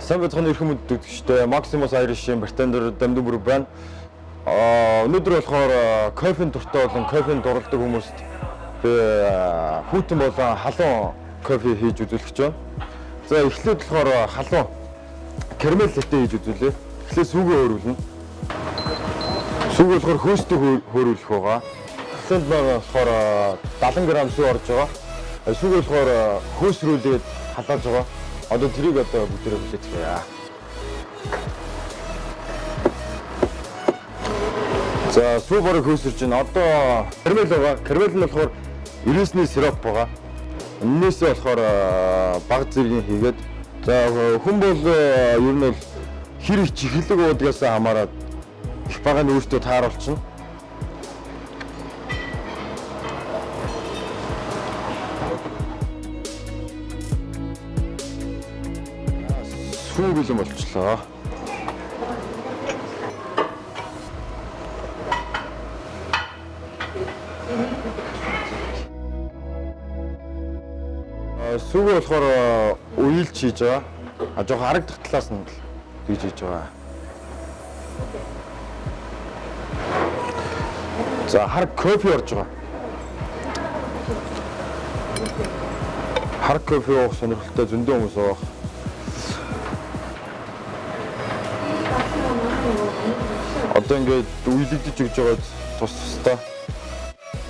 Сайн байцгааны эрхэм үзэгчдээ Maximus Irish-ийн барьтендер Дамдын бүрэг байна. Өнөөдөр болохоор кофений дуртай болон кофений дурладаг хүмүүст би хүйтэн болон халуун кофе хийж үзүүлэх гэж байна. За эхлээд болохоор халуун карамел латте хийж үзүүлээ. Эхлээд сүүгээ хөөрүүлнэ. Сүүг болохоор хөөстэй хөөрүүлэх байгаа. Эхлээд болохоор 70 г сүү орж байгаа. Сүүг болохоор хөөсрүүлээд халааж байгаа. Одоо тэрийг бүгдээрээ хүлээцгээе. За сүү барыг хөөсөрж байна. Одоо карамел байгаа. Карамел нь болохоор 90-ний сироп байгаа. Энэсээ болохоор баг зэргийн хийгээд за хүн бол ер нь бол хэр их чихлэг уудгаас хамаарат их багааны өөртөө тааруулчихна. Сүү бэлэн болчихлоо. Сүүг болохоор уйлж хийж байгаа. Жоохон харагдах талаас нь хийж байгаа. За хар кофе орж байгаа. Хар кофе уух сонирхолтой зөндөө хүмүүс байгаа. Одоо ингээд үйлдэж өгч байгаа тустай.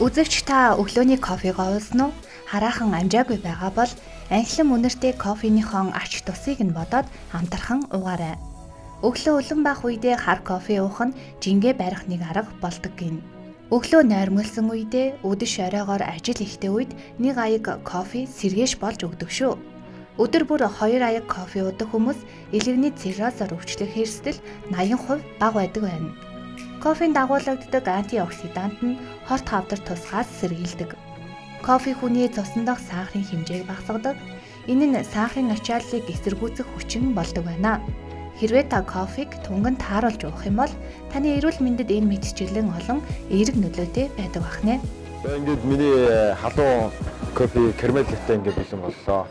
Үзэгч та өглөөний кофегаа уусан уу? Хараахан амжаагүй байгаа бол анхлан үнэртэй кофенийхон ач тусыг нь бодоод амтархан уугаарай. Өглөө улан бах үедээ хар кофе уух нь жингээ барих нэг арга болдог гин. Өглөө нойрмолсон үедээ өдөш оройгоор ажил ихтэй үед нэг аяг кофе сэргээш болж өгдөг шүү. Өдөр бүр 2 аяг кофе уудаг хүмүүс элегний циррозоор өвчлөх хэрэгсэл 80% бага байдаг байна. Кофенд дагуулдаг антиоксидант нь хорт хавдар тусгаас сэргийлдэг. Кофе хүний цусан дахь сахарын хэмжээг багасгадаг. Энэ нь сахарын ачааллыг эсэргүүцэх хүчин болдог байна. Хэрвээ та кофег тунган тааруулж уух юм бол таны эрүүл мэндэд энэ мэдчилэн олон эерэг нөлөөтэй байдаг бахнэ. За ингээд миний халуун кофе карамел латте ингээд бэлэн боллоо.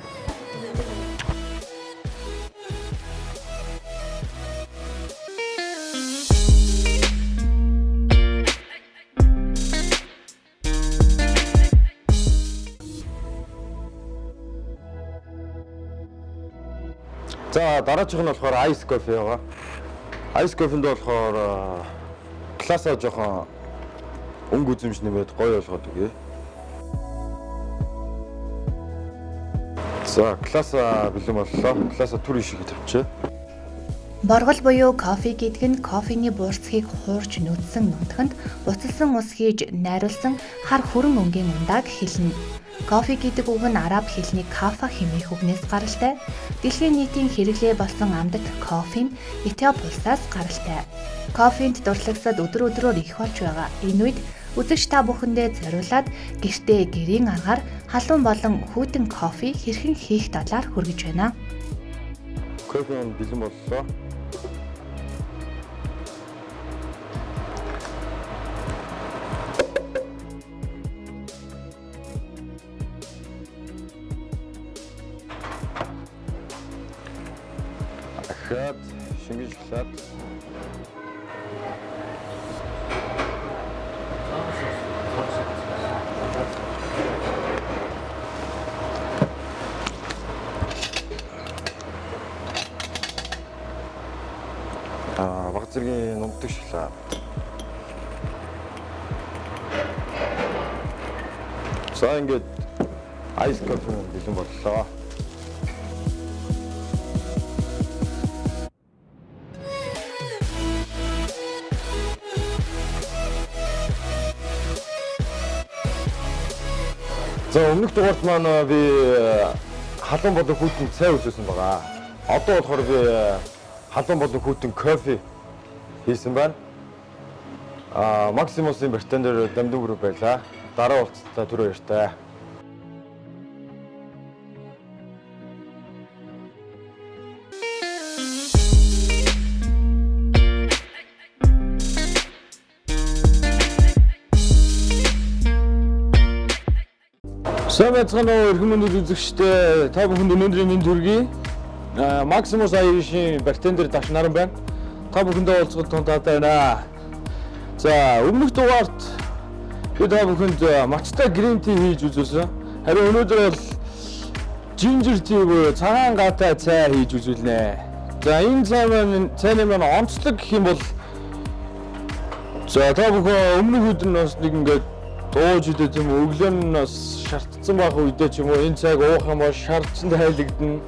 За дараачих нь болохоор айс кофе байгаа. Айс кофенд болохоор классаа жоохон өнгө үзэмж нэмээд гоё болгоод өгье. За классаа бэлэн боллоо. Классаа түр ишиг тавьчээ. Боргол буюу кофе гэдэг нь кофений буурцгийг хуурж нүдсэн нутганд буцалсан ус хийж найруулсан хар хүрэн өнгийн ундааг хэлнэ. Кофе гэдэг үг нь араб хэлний кафа хэмээх үгнээс гаралтай. Дэлхийн нийтийн хэрэглээ болсон амьд кофеин Этиоп улсаас гаралтай. Кофенд дурлагсад өдрөөр их болж байгаа. Энэ үед үзэгч та бүхэндээ зориулаад гэртээ гэрийн аргаар халуун болон хүйтэн кофе хэрхэн хийх талаар хүргэж байна. Кофе бэлэн боллоо. Дахиад шингэж эхлээд баг зэргийн нумдаг шоколад. За ингээд айс кофе бэлэн боллоо. За өмнөх дугаарт маань би халуун болон хүйтэн цай үзүүлсэн байгаа. Одоо болохоор би халуун болон хүйтэн кофе хийсэн байна. Maximus-ийн барьтендер Дамдын бүрэг байлаа. Дараа уулзалтаа түр баяртай. Сайн байцгаана уу эрхэм өндөр үзэгчдээ. Та бүхэнд өнөөдрийн мэнд хүргэе. Maximus Irish-ийн бартендер Даш Наран байна. Та бүхэндээ уулзахад тунтаатай байна. За, өмнөх дугаарт би та бүхэнд матчтай green tea хийж үзүүлсэн. Харин өнөөдөр бол ginger tea буюу цагаан гаатай цай хийж үзүүлнэ. За, энэ цайны маань онцлог гэх юм бол за та бүхэн өмнөх өдөр нь бас нэг ингээд дууж идэх юм уу, өглөө нь бас шаардсан байх үедээ ч юм уу энэ цайг уух юм бол шаардсан тайлэгдэн.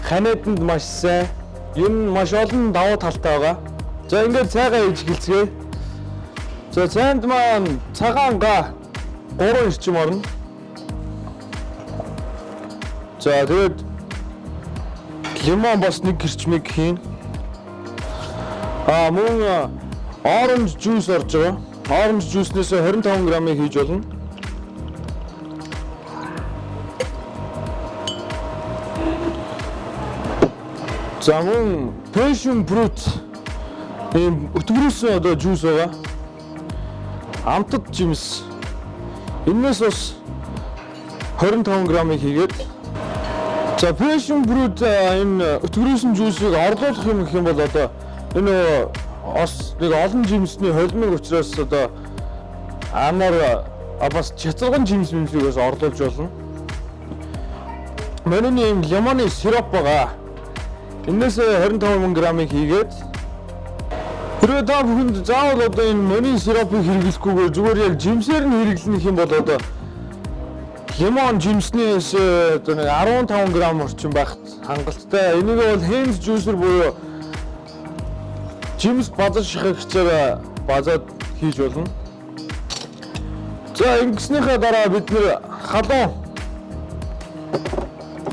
Ханаданд маш сайн. Энэ маш олон давуу талтай байгаа. За ингээд цайгаа хийж гэлцгээе. За цайнд маань цагаан га 3 эрчим орно. За тэгээд лимон бас 1 гэрчмийг хийн. Мөн orange juice орж байгаа. Orange juice-нээс 25 грамыг хийж болно. За мөн passion fruit ийм өтгөрөөсөн одоо жуус байгаа. Амтд жимс. Энээс бас 25 грамыг хийгээд за passion fruit энэ өтгөрөөсөн жуусыг орлуулах юм гэх юм бол одоо энэ бас нэг олон жимсний холимог учраас одоо амар бас чацарган жимсийг бас орлуулж болно. Манай ийм лимоны сироп байгаа. Энээс 25 грамыг хийгээд хэрвээ та бүхэнд заавал одоо энэ моnin сиропыг хэрэглэхгүйгээр зүгээр яг жимсээр нь хэрэглэх юм бол одоо лимон жимснээс одоо нэг 15 грам орчим байхад хангалттай. Энийг бол hand juicer буюу жимс базар шахагчаар базаад хийж болно. За ингэснийхээ дараа бид нэр хав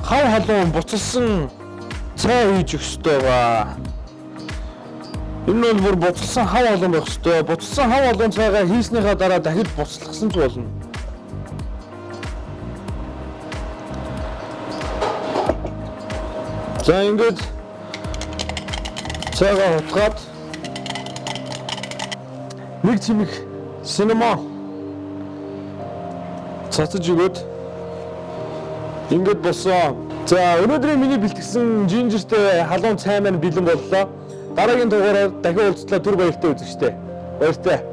халуун буцалсан цай хийж өгөх ёстой байгаа. Энэ бол бүр буцалсан хав халуун байх ёстой. Буцалсан хав халуун цайгаа хийснийхаа дараа дахид буцалгасан ч болно. За ингээд цайгаа утгаад нэг чимэг cinnamon цацаж өгөөд ингээд болсон. За өнөөдрийн миний бэлтгэсэн жинжертэй халуун цай маань бэлэн боллоо. Дараагийн дугаараар дахин уулзлаа түр баяртай үзэгчтэй. Баяртай.